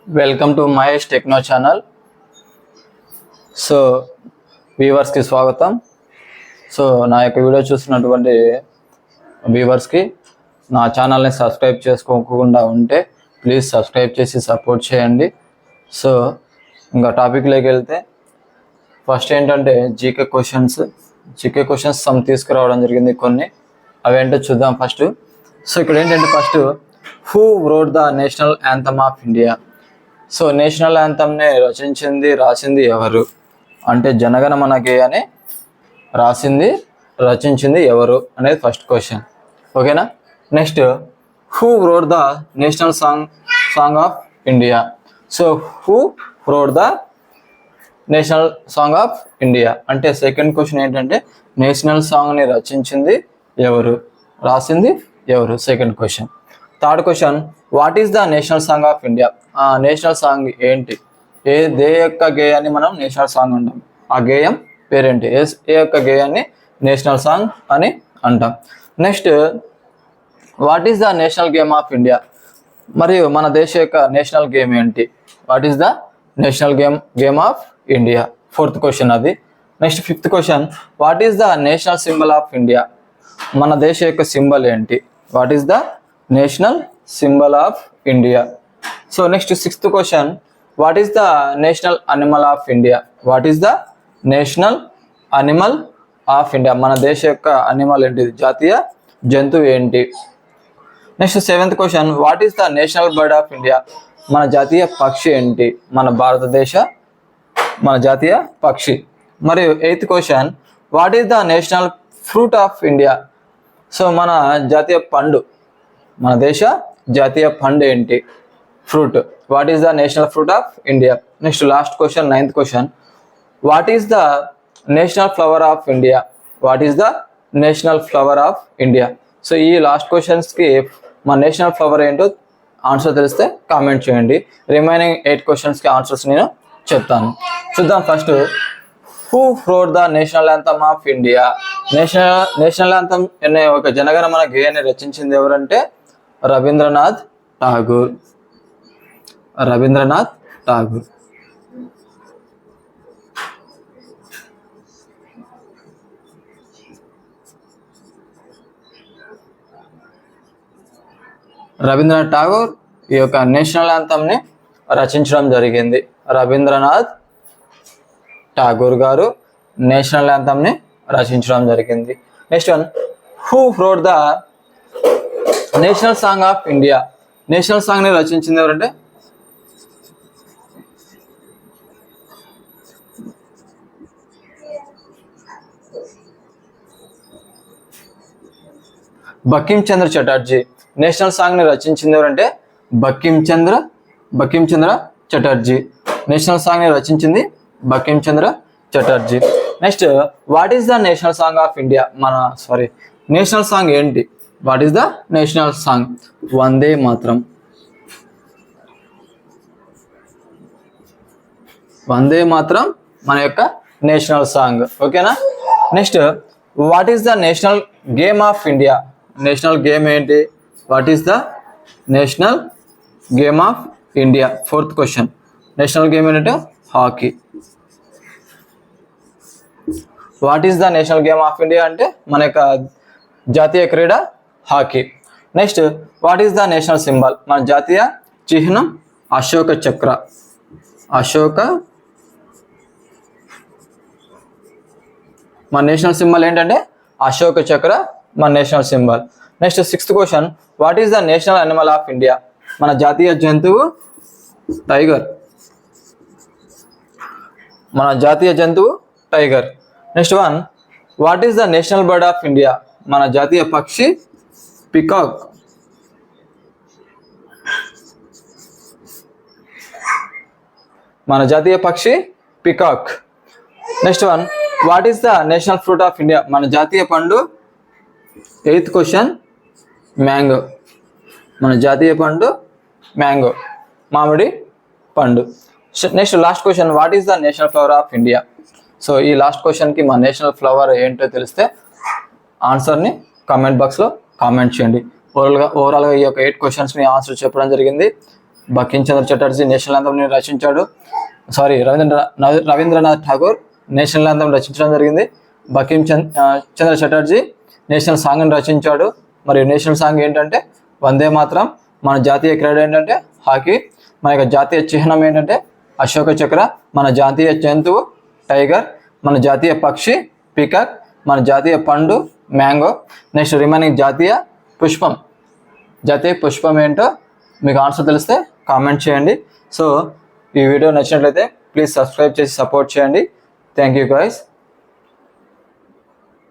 Welcome to Mahesh Techno channel. So వ్యూవర్స్కి స్వాగతం. So నా యొక్క వీడియో చూస్తున్నటువంటి వ్యూవర్స్కి నా ఛానల్ని సబ్స్క్రైబ్ చేసుకోకుండా ఉంటే ప్లీజ్ సబ్స్క్రైబ్ చేసి సపోర్ట్ చేయండి. సో ఇంకా టాపిక్లోకి వెళ్తే ఫస్ట్ ఏంటంటే జీకే క్వశ్చన్స్ సమ్ తీసుకురావడం జరిగింది కొన్ని. అవేంటో చూద్దాం ఫస్ట్. సో ఇక్కడ ఏంటంటే first who wrote the national anthem of India. So national యాంథమ్ని రాసింది ఎవరు అంటే జనగణమన గేయాన్ని రచించింది ఎవరు అనేది ఫస్ట్ క్వశ్చన్. ఓకేనా. Next who wrote the national song of India. So who wrote the national song of India అంటే సెకండ్ క్వశ్చన్ ఏంటంటే నేషనల్ సాంగ్ని రాసింది ఎవరు second question. Third question what is the national song of India. ఆ national song ఏంటి, ఏ యొక్క గేయాన్ని మనం నేషనల్ సాంగ్ అంటాం, ఆ గేయం పేరేంటి, ఏ యొక్క గేయాన్ని నేషనల్ సాంగ్ అని అంటాం. Next what is the national game of India. మరియు మన దేశ యొక్క నేషనల్ గేమ్ ఏంటి, what is the national game of India fourth question అది. Next fifth question what is the national symbol of India. మన దేశ యొక్క సింబల్ ఏంటి, what is the national symbol of India. So next sixth question what is the national animal of India. What is the national animal of India. మన దేశ యొక్క animal ఏంటిది, జాతీయ జంతువు ఏంటి. Next seventh question what is the national bird of India. మన జాతీయ పక్షి ఏంటి, మన జాతీయ పక్షి. మరియు eighth question what is the national fruit of India. So మన జాతీయ పండు, మన దేశ జాతీయ పండు ఏంటి, fruit. What is the national fruit of India. Next last question ninth question what is the national flower of India. What is the national flower of India. So ఈ last క్వశ్చన్స్కి మా నేషనల్ ఫ్లవర్ ఏంటో answer తెలిస్తే comment చేయండి. Remaining 8 క్వశ్చన్స్కి answers నేను చెప్తాను. చూద్దాం first who wrote the national anthem of India. National anthem అనే ఒక జనగణమన గేయాన్ని రచించింది ఎవరంటే రవీంద్రనాథ్ ఠాగూర్. రవీంద్రనాథ్ ఠాగూర్ ఈ యొక్క నేషనల్ యాంథమ్ని రచించడం జరిగింది. రవీంద్రనాథ్ ఠాగూర్ గారు నేషనల్ యాంథమ్ని రచించడం జరిగింది. Next one who wrote the national song of India. National సాంగ్ని రచించింది ఎవరంటే బంకిం చంద్ర చటర్జీ. నేషనల్ సాంగ్ని రచించింది ఎవరంటే బంకిం చంద్ర చటర్జీ. నేషనల్ సాంగ్ని రచించింది Bankim Chandra Chatterjee. Next what is the national song of India. National song ఏంటి, what is the national song. Vande Mataram. మన యొక్క నేషనల్ సాంగ్. ఓకేనా. Next what is the national game of India. National game ఏంటి, what is the national game of India fourth question. National game ఏంటంటే hockey. What is the national game of India అంటే మన యొక్క జాతీయ క్రీడ hockey. Next what is the national symbol. మన జాతీయ చిహ్నం అశోక చక్ర. మన నేషనల్ సింబల్ ఏంటంటే అశోక చక్ర, మన national symbol. Next sixth question what is the national animal of India. మన జాతీయ జంతువు tiger. Next one what is the national bird of India. మన జాతీయ పక్షి peacock. Next one what is the national fruit of India. మన జాతీయ పండు eighth question mango. మామిడి పండు. Next last question what is the national flower of India. So ఈ last క్వశ్చన్కి మా నేషనల్ ఫ్లవర్ ఏంటో తెలిస్తే ఆన్సర్ని కామెంట్ బాక్స్లో కామెంట్ చేయండి. ఓవరాల్గా ఈ యొక్క 8 క్వశ్చన్స్ని ఆన్సర్ చెప్పడం జరిగింది. బంకిం చంద్ర చటర్జీ నేషనల్ యాంథమ్ని రచించాడు. రవీంద్రనాథ్ ఠాగూర్ నేషనల్ యాంథమ్ రచించడం జరిగింది. బంకిం చంద్ర చటర్జీ నేషనల్ సాంగ్ని రచించాడు. మరియు నేషనల్ సాంగ్ ఏంటంటే వందే మాత్రం. మన జాతీయ క్రీడ ఏంటంటే హాకీ. మన యొక్క జాతీయ చిహ్నం ఏంటంటే అశోక చక్ర. మన జాతీయ జంతువు టైగర్. మన జాతీయ పక్షి పీకాక్. మన జాతీయ పండు మ్యాంగో. నెక్స్ట్ రిమైనింగ్ జాతీయ పుష్పం ఏంటో మీకు ఆన్సర్ తెలిస్తే కామెంట్ చేయండి. సో ఈ వీడియో నచ్చినట్లయితే ప్లీజ్ సబ్స్క్రైబ్ చేసి సపోర్ట్ చేయండి. Thank you guys.